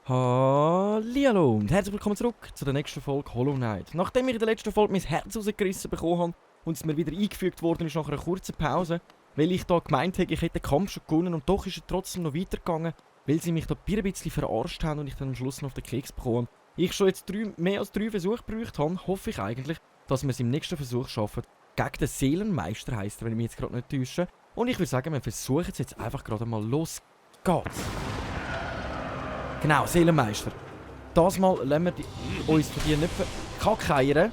Hallihallo und herzlich willkommen zurück zu der nächsten Folge Hollow Knight. Nachdem ich in der letzten Folge mein Herz rausgerissen bekommen habe und es mir wieder eingefügt worden ist nach einer kurzen Pause, weil ich da gemeint habe, ich hätte den Kampf schon gewonnen und doch ist er trotzdem noch weitergegangen, weil sie mich da ein bisschen verarscht haben und ich dann am Schluss noch auf den Keks bekommen. Ich schon jetzt mehr als 3 Versuche gebraucht habe, hoffe ich eigentlich, dass wir es im nächsten Versuch schaffen. Gegen den Seelenmeister heisst er, wenn ich mich jetzt gerade nicht täusche. Und ich würde sagen, wir versuchen es jetzt einfach gerade mal. Los geht's! Genau, Seelenmeister. Das Mal lassen wir uns von dir nicht verkackeiern.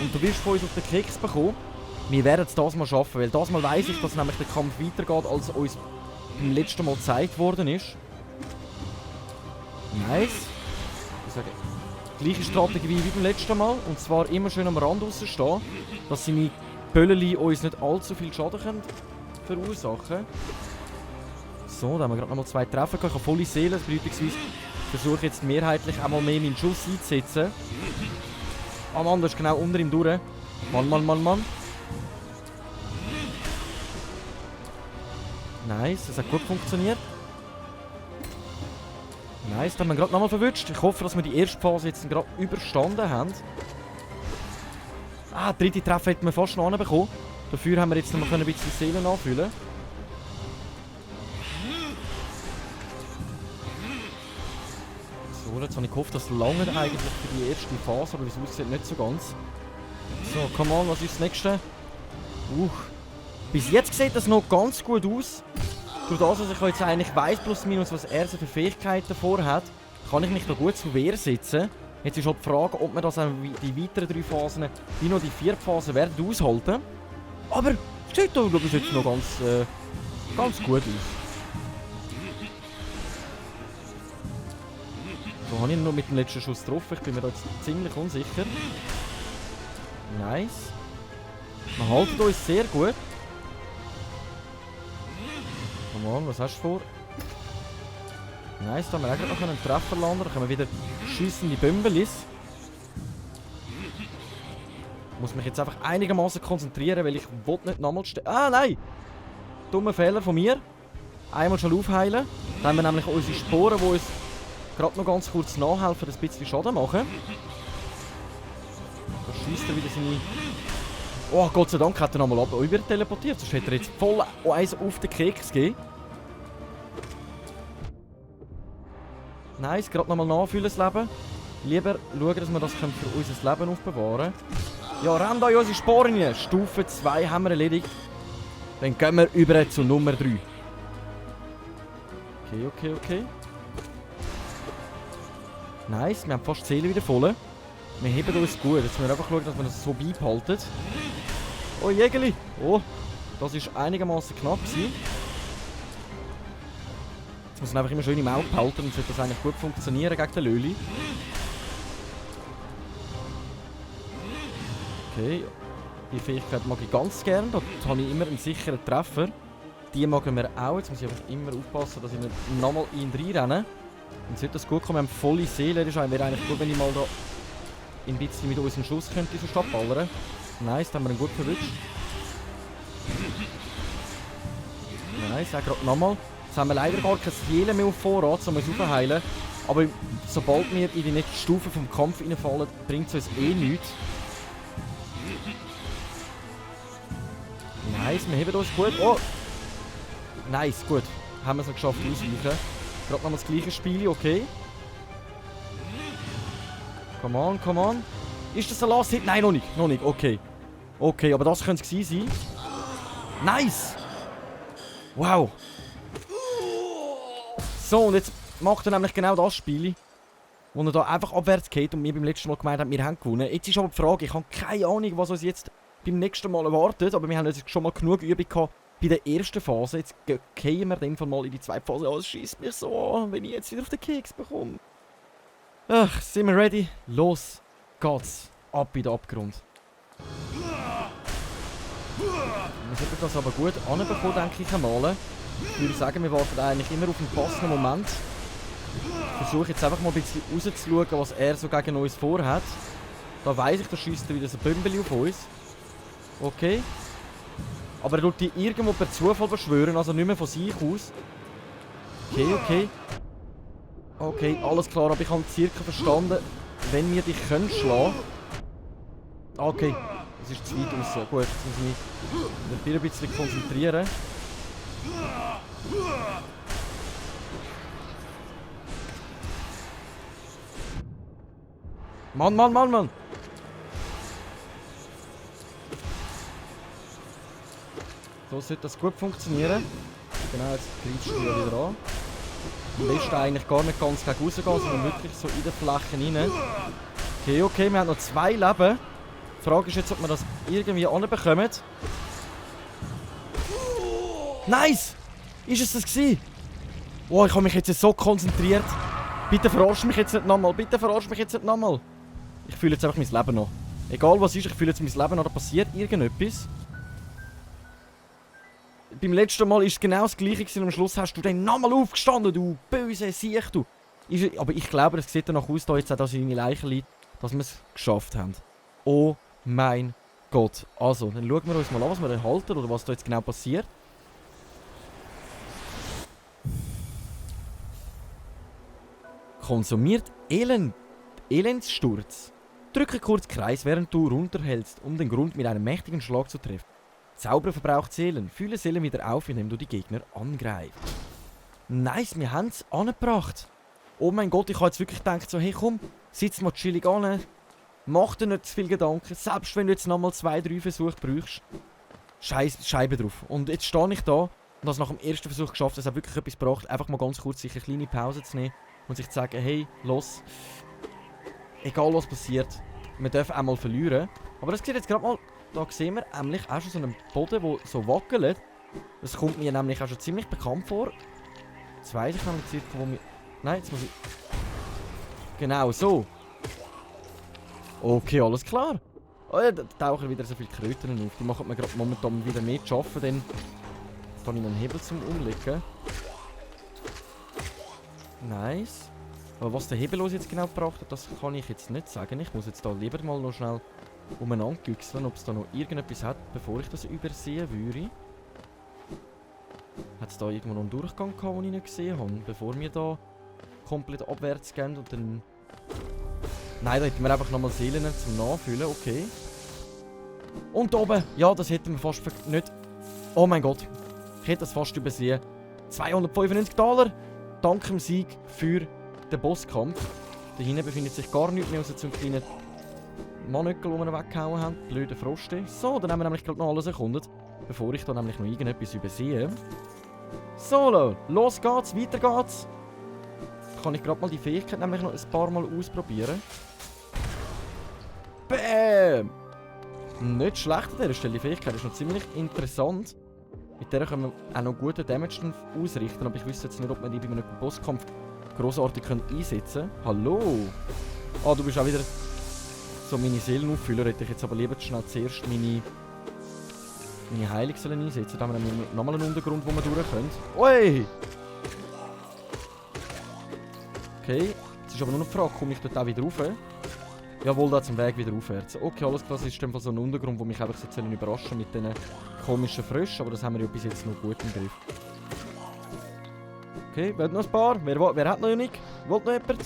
Und du wirst von uns auf den Keks bekommen. Wir werden es das Mal schaffen, weil das Mal weiss ich, dass nämlich der Kampf weitergeht, als uns beim letzten Mal gezeigt worden ist. Nice. Ich sage, gleiche Strategie wie beim letzten Mal. Und zwar immer schön am Rand rausstehen, dass seine Bölleli uns nicht allzu viel Schaden können verursachen. So, da haben wir gerade nochmal 2 Treffer gehabt. Ich habe volle Seele, bedeutungsweise ich versuche jetzt mehrheitlich auch mal mehr meinen Schuss einzusetzen. Ah Mann, das ist genau unter ihm durch. Mann. Nice, das hat gut funktioniert. Nice, da haben wir gerade nochmal verwünscht. Ich hoffe, dass wir die erste Phase jetzt gerade überstanden haben. Ah, der dritte Treffer hätten wir fast noch bekommen. Dafür haben wir jetzt noch mal ein bisschen Seelen nachfüllen. So, jetzt habe ich gehofft, das lange eigentlich für die erste Phase, aber wie es aussieht, nicht so ganz. So, come on, was ist das nächste? Bis jetzt sieht das noch ganz gut aus. Durch das, was ich jetzt eigentlich weiss, plus minus, was er so für Fähigkeiten vorhat, kann ich mich da gut zur Wehr setzen. Jetzt ist halt die Frage, ob wir das auch die weiteren 3 Phasen, wie noch die 4 Phasen werden aushalten. Aber es sieht da, glaube ich, jetzt noch ganz gut aus. So, habe ich ihn noch mit dem letzten Schuss getroffen. Ich bin mir da jetzt ziemlich unsicher. Nice. Wir halten uns sehr gut. Come on, was hast du vor? Nice, da haben wir auch gerade noch einen Treffer landen. Da können wir wieder schiessende Bümbelis. Ich muss mich jetzt einfach einigermaßen konzentrieren, weil ich will nicht nochmal stehen. Ah, nein! Dummer Fehler von mir. Einmal schon aufheilen. Dann haben wir nämlich unsere Sporen, die uns gerade noch ganz kurz nachhelfen, ein bisschen Schaden machen. Da schießt er wieder seine... Oh, Gott sei Dank hat er nochmal über teleportiert, sonst hätte er jetzt voll eins auf den Keks gegeben. Nice, gerade nochmal nachfüllen das Leben. Lieber schauen, dass wir das für unser Leben aufbewahren können. Ja, renn da in unsere Sporen rein. Stufe 2 haben wir erledigt. Dann gehen wir über zu Nummer 3. Okay. Nice, wir haben fast die Seele wieder voll. Wir heben uns gut. Jetzt müssen wir einfach schauen, dass wir das so beibehalten. Oh, Jägerli! Oh, das war einigermaßen knapp gewesen. Jetzt muss man einfach immer schön im Auge behalten und sollte das eigentlich gut funktionieren gegen den Löli. Okay, die Fähigkeit mag ich ganz gerne. Da habe ich immer einen sicheren Treffer. Die mag wir auch. Jetzt muss ich einfach immer aufpassen, dass ich nicht nochmal in ihn reinrenne. Dann sollte das gut kommen. Wir haben volle Seele. Das wäre eigentlich gut, wenn ich mal da ein bisschen mit unserem Schuss könnte so stattballern. Nice, da haben wir ihn gut verwünscht. Nice, auch gerade nochmal. Jetzt haben wir leider gar keine Seele mehr auf Vorrat, um uns aufzuheilen. Aber sobald wir in die nächste Stufe vom Kampf reinfallen, bringt es uns eh nichts. Nice, wir heben uns gut. Oh! Nice, gut. Haben wir es noch geschafft ausweichen. Gerade nochmal das gleiche Spiel, okay. Come on. Ist das der Last Hit? Nein, noch nicht. Okay. Okay, aber das könnte es gewesen sein. Nice! Wow! So, und jetzt macht er nämlich genau das Spiel, wo er da einfach abwärts geht und mir beim letzten Mal gemeint hat, wir haben gewonnen. Jetzt ist aber die Frage, ich habe keine Ahnung, was uns jetzt beim nächsten Mal erwartet, aber wir haben jetzt schon mal genug Übung gehabt bei der ersten Phase. Jetzt gehen wir dann mal in die zweite Phase. Oh, es schießt mich so an, wenn ich jetzt wieder auf den Keks bekomme. Ach, sind wir ready? Los geht's. Ab in den Abgrund. Wir sollten das aber gut anbekommen, denke ich einmal. Ich würde sagen, wir warten eigentlich immer auf den passenden Moment. Ich versuche jetzt einfach mal ein bisschen rauszuschauen, was er so gegen uns vorhat. Da weiss ich, da schiesst er wieder so Bömbeli auf uns. Okay. Aber er tut die irgendwo per Zufall beschwören, also nicht mehr von sich aus. Okay, okay. Okay, alles klar, aber ich habe circa verstanden, wenn wir dich können schlagen. Okay, es ist zu weit raus. Gut, jetzt muss ich mich ein bisschen konzentrieren. Mann, Mann, Mann, Mann! So sollte das gut funktionieren. Genau, jetzt greifst du wieder an. Am besten eigentlich gar nicht ganz gegen rausgehen, sondern wirklich so in die Flächen rein. Okay, okay, wir haben noch 2 Leben. Die Frage ist jetzt, ob wir das irgendwie anbekommen. Nice! Ist es das gewesen? Oh, ich habe mich jetzt so konzentriert. Bitte verarsch mich jetzt nicht nochmal. Bitte verarsch mich jetzt nicht nochmal. Ich fühle jetzt einfach mein Leben noch. Egal was ist, ich fühle jetzt mein Leben noch. Da passiert irgendetwas. Beim letzten Mal war es genau das gleiche gewesen. Am Schluss hast du dann nochmal aufgestanden, du böse Siech, du. Aber ich glaube, es sieht danach aus, da jetzt auch, dass in deine Leiche liegt, dass wir es geschafft haben. Oh mein Gott. Also, dann schauen wir uns mal an, was wir dann halten oder was da jetzt genau passiert. Konsumiert Elendssturz. Drücke kurz Kreis, während du runterhältst, um den Grund mit einem mächtigen Schlag zu treffen. Zauberer verbraucht Seelen. Fülle Seelen wieder auf, indem du die Gegner angreifst. Nice, wir haben es angebracht. Oh mein Gott, ich habe jetzt wirklich gedacht, so, hey komm, sitz mal chillig an. Mach dir nicht zu viel Gedanken. Selbst wenn du jetzt nochmal 2, 3 Versuche brauchst. Scheibe drauf. Und jetzt stehe ich da und habe es nach dem ersten Versuch geschafft, dass es auch wirklich etwas gebracht, einfach mal ganz kurz sich eine kleine Pause zu nehmen und sich zu sagen, hey, los, egal was passiert, wir dürfen einmal verlieren. Aber das sieht jetzt gerade mal, da sehen wir nämlich auch schon so einen Boden, der so wackelt. Das kommt mir nämlich auch schon ziemlich bekannt vor. Jetzt weiss ich nämlich circa, wo wir... Nein, jetzt muss ich... Genau, so. Okay, alles klar. Oh ja, da tauchen wieder so viele Kröten auf. Die machen mir gerade momentan wieder mehr zu arbeiten, dann kann ich einen Hebel zum Umlegen. Nice. Aber was der Hebel uns jetzt genau gebracht hat, das kann ich jetzt nicht sagen. Ich muss jetzt da lieber mal noch schnell umeinander güchseln, ob es da noch irgendetwas hat, bevor ich das übersehen würde. Hat es da irgendwo noch einen Durchgang gehabt, den ich nicht gesehen habe, bevor wir da komplett abwärts gehen und dann... Nein, da hätten wir einfach nochmal Seelen zum Nachfüllen, okay. Und da oben, ja, das hätten wir fast nicht... Oh mein Gott, ich hätte das fast übersehen. $295, dank dem Sieg für den Bosskampf. Da hinten befindet sich gar nichts mehr, außer zum kleinen Manöckel, den wir weggehauen haben. Blöde Froste. So, dann haben wir nämlich gerade noch alles erkundet, bevor ich da nämlich noch irgendetwas übersehe. So, los geht's, weiter geht's. Kann ich gerade mal die Fähigkeit nämlich noch ein paar Mal ausprobieren. Bäm! Nicht schlecht an dieser Stelle. Die Fähigkeit ist noch ziemlich interessant. Mit der können wir auch noch guten Damage ausrichten, aber ich wüsste jetzt nicht, ob man die bei einem Bosskampf grossartig einsetzen können. Hallo! Ah, du bist auch wieder so meine Seelenauffüller. Hätte ich jetzt aber lieber schnell zuerst meine Heilung einsetzen. Da haben wir nochmal einen Untergrund, wo wir durch können. Ui! Okay, jetzt ist aber nur noch die Frage, komme ich dort auch wieder rauf? Jawohl, da zum Weg wieder aufwärts. Okay, alles klar, das ist so ein Untergrund, der mich einfach so überraschen mit diesen komischen Fröschen, aber das haben wir ja bis jetzt noch gut im Griff. Okay, wer hat noch ein paar? Wer hat noch nicht? Wollt noch jemand?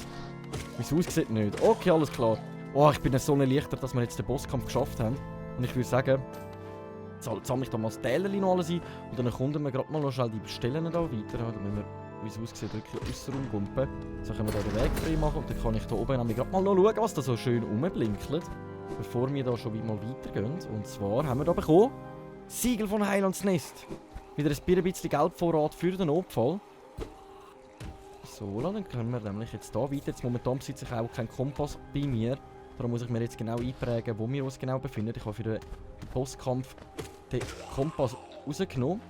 Wie es aussieht, nicht. Okay, alles klar. Oh, ich bin so erleichtert, dass wir jetzt den Bosskampf geschafft haben. Und ich würde sagen, jetzt sammle ich da mal das Tälerchen noch alles ein und dann erkunden wir gerade mal noch schnell die Stellen da weiter. Dann müssen wir, wie es aussieht, wirklich aussen rumgumpen. So können wir da den Weg frei machen und dann kann ich da oben nämlich gerade mal noch schauen, was da so schön rumblinkelt. Bevor wir da schon mal weitergehen. Und zwar haben wir da bekommen Siegel von Heilands Nest. Wieder ein bisschen Geldvorrat für den Notfall. So, dann können wir nämlich jetzt da weiter. Jetzt momentan besitze ich auch keinen Kompass bei mir. Darum muss ich mir jetzt genau einprägen, wo wir uns genau befinden. Ich habe für den Bosskampf den Kompass rausgenommen.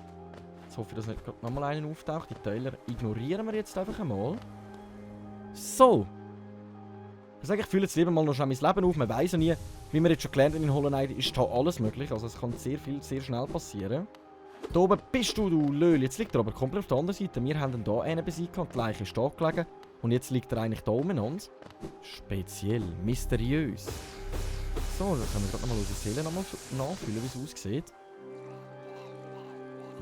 Jetzt hoffe ich, dass nicht nochmal einen auftaucht. Die Teile ignorieren wir jetzt einfach einmal. So. Ich sage, ich fühle jetzt lieber mal noch schnell mein Leben auf. Man weiss ja nie, wie wir jetzt schon gelernt haben in Hollow Knight, ist da alles möglich. Also es kann sehr viel, sehr schnell passieren. Da oben bist du, du Löhl. Jetzt liegt er aber komplett auf der anderen Seite. Wir haben ihn hier einen besiegt und die Leiche ist da gelegen. Und jetzt liegt er eigentlich da umeinander. Speziell, mysteriös. So, dann können wir gerade nochmal unsere Seele nachfüllen, wie es aussieht.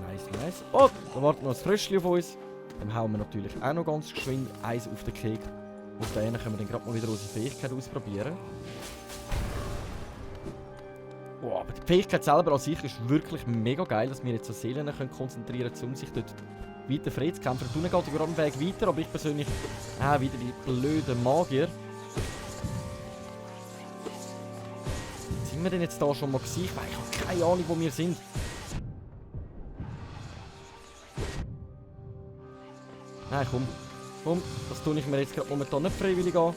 Nice, nice. Oh, da wartet noch ein Fröschchen auf uns. Dann hauen wir natürlich auch noch ganz geschwind eins auf den Keks. Auf den können wir dann gerade mal wieder unsere Fähigkeit ausprobieren. Oh, aber die Fähigkeit selber an sich ist wirklich mega geil, dass wir jetzt so Seelen konzentrieren können, um sich dort weiter frei zu kämpfen. Unten geht der gerade Weg weiter, aber ich persönlich wieder die blöden Magier. Sind wir denn jetzt da schon mal gewesen? Ich habe keine Ahnung, wo wir sind. Nein, komm, das tue ich mir jetzt gerade momentan nicht freiwillig an.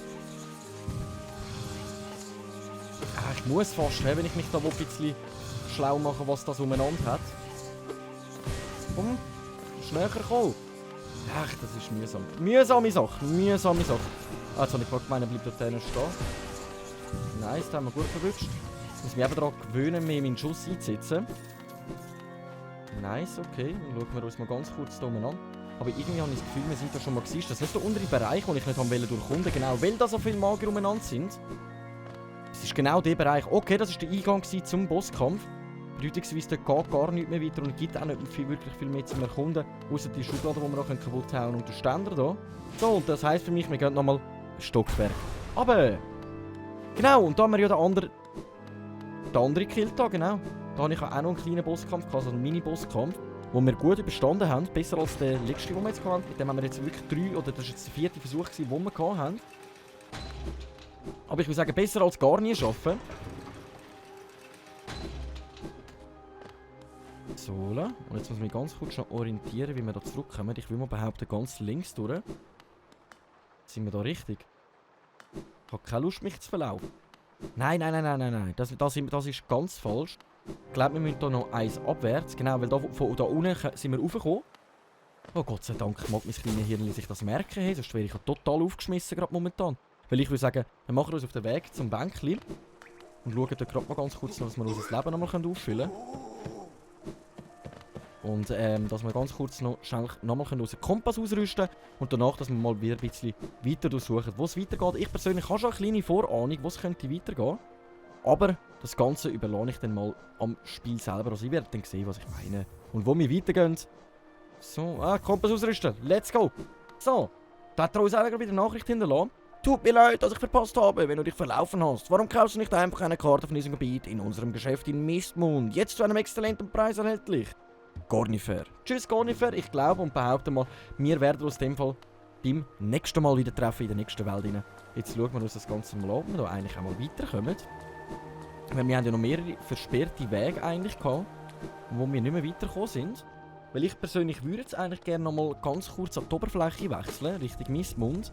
Ich muss fast, wenn ich mich da ein bisschen schlau mache, was das umeinander hat. Komm, schneller kommen. Ach, das ist mühsam. Mühsame Sache. Ah, jetzt habe ich gerade gemeint, bleibt dort stehen. Nice, das haben wir gut verwünscht. Ich muss mich eben daran gewöhnen, mehr meinen Schuss einzusetzen. Nice, okay. Dann schauen wir uns mal ganz kurz da umeinander. Aber irgendwie habe ich das Gefühl, wir sind da schon mal gewesen. Das ist nicht der untere Bereich, den ich nicht haben durchkommen. Genau, weil da so viele Magier umeinander sind. Das ist genau der Bereich. Okay, das war der Eingang zum Bosskampf. Bedeutungsweise dort geht gar nichts mehr weiter und es gibt auch nicht wirklich viel mehr zum Erkunden. Außer die Schubladen, die wir noch kaputt hauen und den Ständer hier. So, und das heisst für mich, wir gehen nochmal einen Stockberg. Aber genau, und da haben wir ja den anderen Kill da, genau. Da habe ich auch noch einen kleinen Bosskampf gehabt, also einen Mini-Bosskampf, den wir gut überstanden haben. Besser als der letzte, den wir jetzt hatten. Mit dem haben wir jetzt wirklich 3, oder das war jetzt der 4. Versuch, den wir hatten. Aber ich würde sagen, besser als gar nie arbeiten. So, und jetzt muss ich mich ganz kurz schon orientieren, wie wir da zurückkommen. Ich will mal behaupten, ganz links durch. Sind wir da richtig? Ich habe keine Lust, mich zu verlaufen. Nein. Das ist ganz falsch. Ich glaube, wir müssen hier noch eins abwärts. Genau, weil von da unten sind wir raufgekommen. Oh Gott sei Dank mag mein kleines Hirn sich das merken. Hey, sonst wäre ich ja total aufgeschmissen gerade momentan. Weil ich würde sagen, wir machen uns auf den Weg zum Bänkchen. Und schauen dort gerade mal ganz kurz, dass wir unser Leben nochmal auffüllen können. Und dass wir ganz kurz noch nochmal unseren Kompass ausrüsten können. Und danach, dass wir mal wieder ein bisschen weiter durchsuchen, wo es weitergeht. Ich persönlich habe schon eine kleine Vorahnung, wo es könnte weitergehen. Aber das Ganze überlasse ich dann mal am Spiel selber. Also ich werde dann sehen, was ich meine. Und wo wir weitergehen. So, Kompass ausrüsten. Let's go. So, da hat er uns auch wieder eine Nachricht hinterlassen. Tut mir leid, dass ich verpasst habe, wenn du dich verlaufen hast. Warum kaufst du nicht einfach eine Karte von diesem Gebiet in unserem Geschäft in Mistmund? Jetzt zu einem exzellenten Preis erhältlich. Gornifer. Tschüss Gornifer, ich glaube und behaupte mal, wir werden uns in dem Fall beim nächsten Mal wieder treffen in der nächsten Welt rein. Jetzt schauen wir uns das Ganze mal an, ob wir da eigentlich auch mal weiterkommen. Weil wir haben ja noch mehrere versperrte Wege eigentlich gehabt, wo wir nicht mehr weitergekommen sind. Weil ich persönlich würde jetzt eigentlich gerne noch mal ganz kurz an die Oberfläche wechseln, Richtung Mistmund.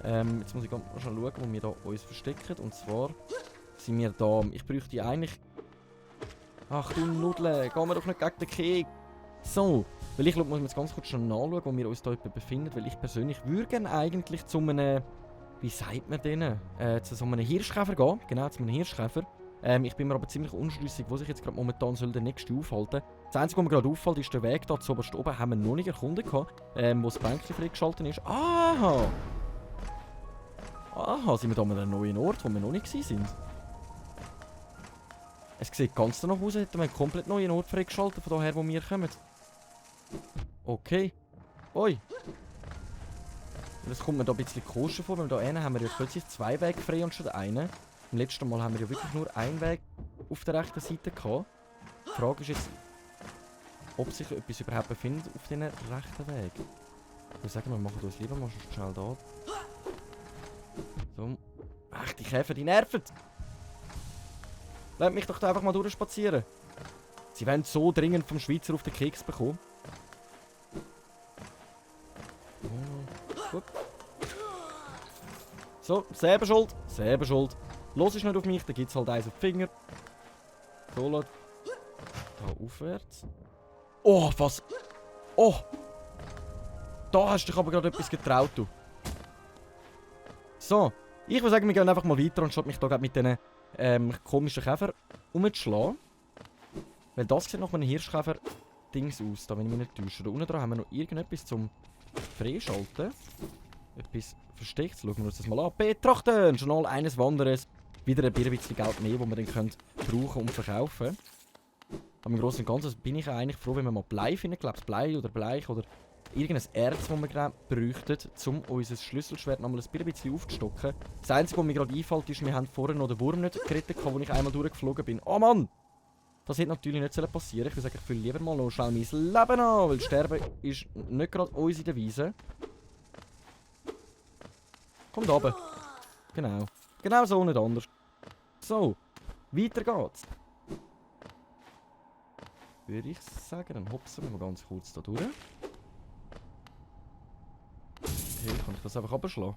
Jetzt muss ich mal schon schauen, wo wir da uns verstecken. Und zwar sind wir da. Ich bräuchte eigentlich... Ach du Nudel, gehen wir doch nicht gegen den Keks. So, weil ich glaube, muss jetzt ganz kurz schon nachschauen, wo wir uns da befinden. Weil ich persönlich würde gerne eigentlich zu einem... Wie sagt man denen? Zu so einem Hirschkäfer gehen. Genau, zu einem Hirschkäfer. Ich bin mir aber ziemlich unschlüssig, wo sich jetzt gerade momentan soll der nächste aufhalten. Das Einzige, was mir gerade auffällt, ist der Weg da zu oberst oben. Haben wir noch nicht erkundet gehabt, wo das Bänkchen freigeschaltet ist. Aha! Aha, sind wir da an einem neuen Ort, wo wir noch nicht waren. Es sieht ganz danach aus, hätten wir einen komplett neuen Ort freigeschaltet, von daher, wo wir kommen. Okay. Oi. Das kommt mir da ein bisschen koscher vor, weil da hinten haben wir ja plötzlich 2 Wege frei und schon einen. Im letzten Mal haben wir ja wirklich nur einen Weg auf der rechten Seite gehabt. Die Frage ist jetzt, ob sich etwas überhaupt befindet auf diesem rechten Weg. Ich würde sagen, wir machen uns lieber mal schnell da. So. Ach, die Käfer, die nerven! Lasst mich doch da einfach mal durchspazieren. Sie wollen so dringend vom Schweizer auf den Keks bekommen. Gut. So, selber schuld. Selber schuld. Los ist nicht auf mich, dann gibt es halt eins auf die Finger. So, da aufwärts. Oh, was? Oh! Da hast du dich aber gerade etwas getraut, du. So, ich würde sagen, wir gehen einfach mal weiter, anstatt mich da mit diesen komischen Käfer umzuschlagen. Weil das sieht nach einem Hirschkäfer-Dings aus, da wenn ich mich nicht täusche. Da unten dran haben wir noch irgendetwas zum Freischalten. Etwas versteckt. Schauen wir uns das mal an. Betrachten! Journal eines Wanderers. wieder ein bisschen Geld mehr, das wir dann können brauchen und verkaufen. Aber im Großen und Ganzen bin ich eigentlich froh, wenn wir mal Blei finden. Ich glaube, Blei oder Bleich oder irgendein Erz, das wir bräuchten, um unser Schlüsselschwert noch mal ein bisschen aufzustocken. Das Einzige, was mir gerade einfällt, ist, wir haben vorher noch den Wurm nicht gerettet, wo ich einmal durchgeflogen bin. Oh Mann! Das hätte natürlich nicht passieren sollen. Ich würde sagen, ich fülle lieber mal noch schnell mein Leben an, weil Sterben ist nicht gerade unsere Devise. Kommt runter. Genau. Genau so, nicht anders. So, weiter geht's. Würde ich sagen, dann hopsen wir mal ganz kurz da durch. Okay, kann ich das einfach abschlagen?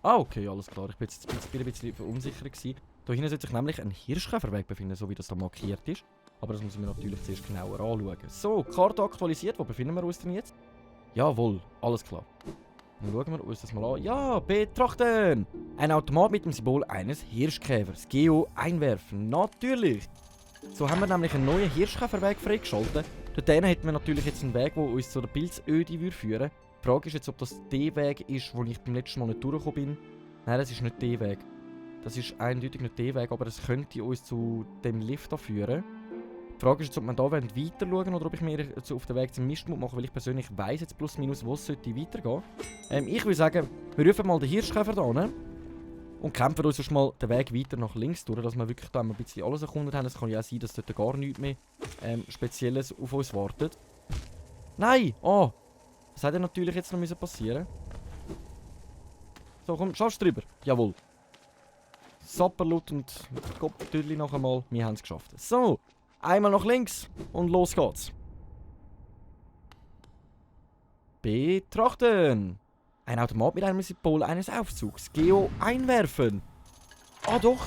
Ah, okay, alles klar. Ich bin jetzt ein bisschen verunsichert gewesen. Da hinten sollte sich nämlich ein Hirschkäferweg befinden, so wie das da markiert ist. Aber das muss ich mir natürlich zuerst genauer anschauen. So, Karte aktualisiert. Wo befinden wir uns denn jetzt? Jawohl, alles klar. Dann schauen wir uns das mal an. Ja, betrachten! Ein Automat mit dem Symbol eines Hirschkäfers. Geo einwerfen. Natürlich! So haben wir nämlich einen neuen Hirschkäferweg freigeschaltet. Dort hätten wir natürlich jetzt einen Weg, der uns zu der Pilzöde führen würde. Die Frage ist jetzt, ob das der Weg ist, wo ich beim letzten Mal nicht durchgekommen bin. Nein, das ist nicht der Weg. Das ist eindeutig nicht der Weg, aber es könnte uns zu dem Lift führen. Die Frage ist jetzt, ob wir da weiter schauen oder ob ich mir auf den Weg zum Mistmut mache, weil ich persönlich weiss jetzt plus minus, wo es sollte weitergehen. Ich würde sagen, wir rufen mal den Hirschkäfer da hin und kämpfen uns erst mal den Weg weiter nach links durch, dass wir wirklich da ein bisschen alles erkundet haben. Es kann ja auch sein, dass dort gar nichts mehr Spezielles auf uns wartet. Nein! Oh! Das hätte natürlich jetzt noch passieren müssen. So, komm, schaffst du drüber? Jawohl. Sapperlut und Kopftürli noch einmal. Wir haben es geschafft. So, einmal nach links und los geht's. Betrachten! Ein Automat mit einem Symbol eines Aufzugs. Geo einwerfen. Ah doch,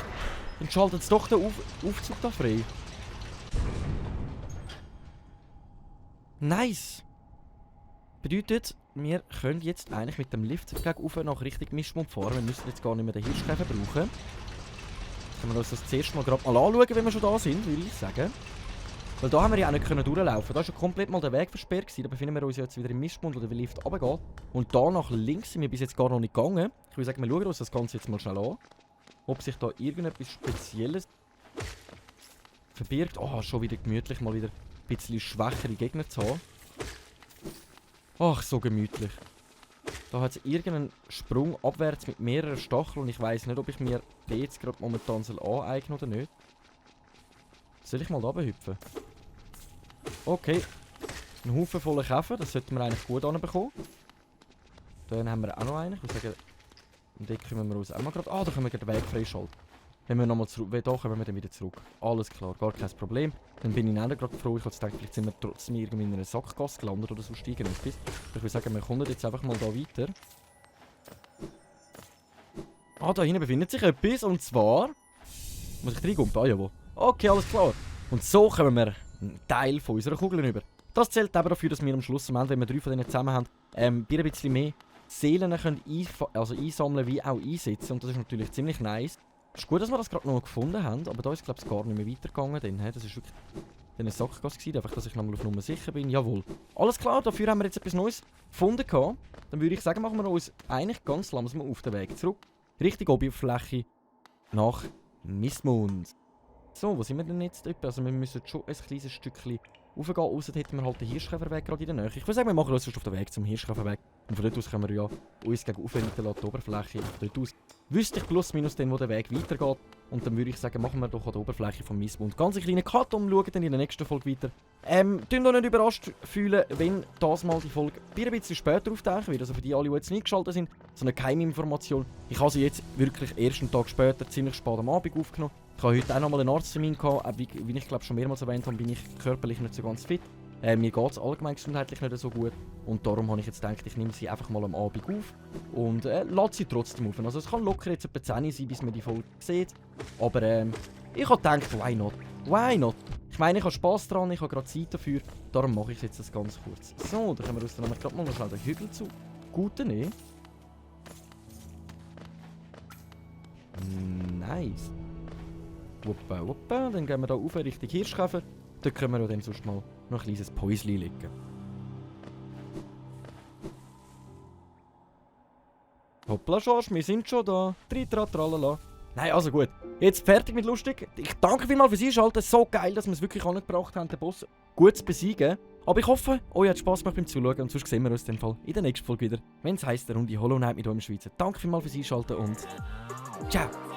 dann schaltet es doch den Aufzug da frei. Nice! Bedeutet, wir können jetzt eigentlich mit dem Lift gegen nach Richtung Mischmund fahren. Wir müssen jetzt gar nicht mehr den Hirschkäfer brauchen. Können wir uns das zuerst mal gerade mal anschauen, wenn wir schon da sind, würde ich sagen. Weil da haben wir ja auch nicht durchlaufen. Da war schon komplett mal der Weg versperrt gewesen. Da befinden wir uns jetzt wieder im Mischmund, wo der Lift runtergeht. Und da nach links sind wir bis jetzt gar noch nicht gegangen. Ich würde sagen, wir schauen uns das Ganze jetzt mal schnell an. Ob sich da irgendetwas Spezielles verbirgt. Oh, schon wieder gemütlich, mal wieder ein bisschen schwächere Gegner zu haben. Ach, so gemütlich. Da hat es irgendeinen Sprung abwärts mit mehreren Stacheln und ich weiss nicht, ob ich mir den jetzt gerade momentan aneignen oder nicht. Soll ich mal da hüpfen? Okay. Ein Haufen voller Käfer, das sollten wir eigentlich gut anbekommen. Dann haben wir auch noch einen. Ich würde sagen, und den können wir uns auch mal gerade... Ah, da können wir den Weg freischalten. Wenn wir nochmal zurück... Da kommen wir dann wieder zurück. Alles klar, gar kein Problem. Dann bin ich auch gerade froh. Ich habe gedacht, vielleicht sind wir trotzdem irgendwie in einer Sackgasse gelandet oder so steigen etwas. Ich würde sagen, wir kommen jetzt einfach mal da weiter. Ah, da hinten befindet sich etwas. Und zwar... Muss ich reingumpen? Ah, jawohl. Okay, alles klar. Und so kommen wir einen Teil von unserer Kugeln über. Das zählt eben dafür, dass wir am Schluss, am Ende, wenn wir 3 von denen zusammen haben, ein bisschen mehr Seelen können einsammeln wie auch einsetzen. Und das ist natürlich ziemlich nice. Es ist gut, dass wir das gerade noch gefunden haben, aber da ist glaube ich gar nicht mehr weitergegangen. Dann, das ist wirklich eine Sackgasse gewesen, einfach, dass ich nochmal auf Nummer sicher bin. Jawohl. Alles klar, dafür haben wir jetzt etwas Neues gefunden. Dann würde ich sagen, machen wir uns eigentlich ganz langsam auf den Weg zurück. Richtung Oberfläche nach Mistmund. So, wo sind wir denn jetzt? Also wir müssen schon ein kleines Stückchen raufgehen, außer hätten wir halt den Hirschkäferweg gerade in der Nähe. Ich würde sagen, wir machen uns auf den Weg zum Hirschkäferweg. Und von dort aus können wir ja uns gegen aufwenden lassen, die Oberfläche. Von dort aus wüsste ich plus minus den, wo der Weg weitergeht. Und dann würde ich sagen, machen wir doch an der Oberfläche von Mistmund ganz einen kleinen Cut und schauen dann in der nächsten Folge weiter. Tun doch nicht überrascht fühlen, wenn das mal die Folge ein bisschen später auftauchen wird. Also für die alle, die jetzt nicht geschaltet sind, so eine Geheiminformation. Ich habe sie jetzt wirklich erst einen Tag später, ziemlich spät am Abend aufgenommen. Ich habe heute auch nochmal einen Arzttermin gehabt. Wie ich glaube schon mehrmals erwähnt habe, bin ich körperlich nicht so ganz fit. Mir geht es allgemein gesundheitlich nicht so gut. Und darum habe ich jetzt gedacht, ich nehme sie einfach mal am Abend auf. Und lade sie trotzdem auf. Also es kann locker jetzt etwa 10 sein, bis man die Folge sieht. Aber ich habe gedacht, why not? Why not? Ich meine, ich habe Spass dran, ich habe gerade Zeit dafür. Darum mache ich jetzt das ganz kurz. So, dann können wir uns dann gerade mal noch schnell den Hügel zu Guten nehmen. Nice. Wuppa, wuppa. Dann gehen wir hier rauf Richtung Hirschkäfer. Dort können wir dann sonst mal noch ein kleines Päuschen legen. Hoppla, Schorsch, wir sind schon da. Tritra, tralala. Nein, also gut. Jetzt fertig mit lustig. Ich danke vielmals fürs Einschalten. So geil, dass wir es wirklich angebracht haben, den Boss gut zu besiegen. Aber ich hoffe, euch hat Spass gemacht beim Zuschauen und sonst sehen wir uns in dem Fall in der nächsten Folge wieder, wenn es heisst, der Runde Hollow Knight mit eurem Schweizer. Danke vielmals fürs Einschalten und ciao!